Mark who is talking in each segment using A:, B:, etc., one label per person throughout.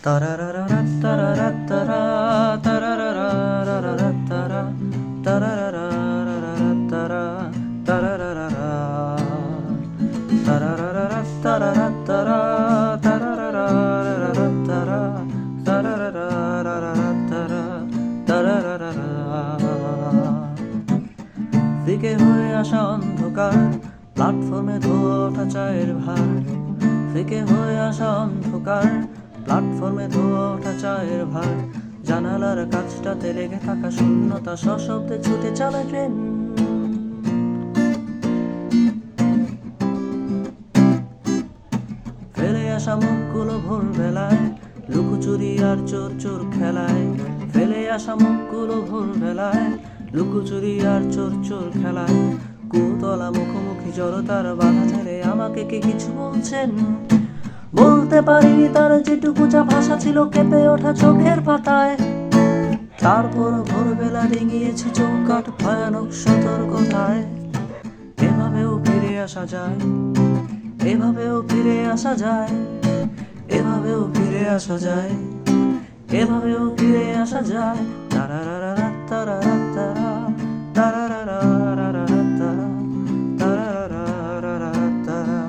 A: তারারারা তারারারা তারারারা তারা তারারারা তারা তারারারা তারারারা তারারা তারা তারারারা তারা তারারারা তারা তারারারা ফিকে হয়ে আসা অন্ধকার প্ল্যাটফর্মে ধোয়া ওঠা চায়ের ভার ফিকে হয়ে আসা অন্ধকার প্ল্যাটফর্মে ধোয়া ওঠা চায়ের ভার জানালার কাছটাতে লেগে থাকা শূন্যতা সশব্দে ছুটে চলা ট্রেন ফেলে আসা মুখগুলো ভোরবেলায় লুকোচুরি আর চোর চোর খেলায় ফেলে আসা মুখগুলো ভোরবেলায় লুকোচুরি আর চোর চোর খেলায় কুতলা মুখোমুখি জড়তার বাধা ছেড়ে আমাকে কে কিছু বলছেন বলতে পারিনি তার যেটুকু যা ভাষা ছিল কেঁপে ওঠা চোখের পাতায় তারপর ভোরবেলা ডিঙিয়েছি চৌকাঠ ভয়ানক সতর্কতায় এভাবেও ফিরে আসা যায় এভাবেও ফিরে আসা যায় এভাবেও ফিরে আসা যায় এভাবেও ফিরে আসা যায় তারারারা তারারা তারা তারারারা তারা তারারারা তারা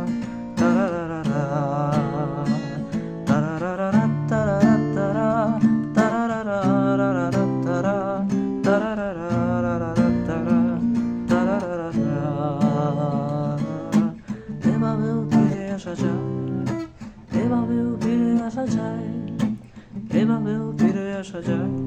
A: তারারারা তারারারা তারা তারা তারারারা তারা তারারারা তারা তারারারা এভাবেও ফিরে আসা যায় এভাবেও ফিরে আসা যায় এভাবেও ফিরে আসা যায়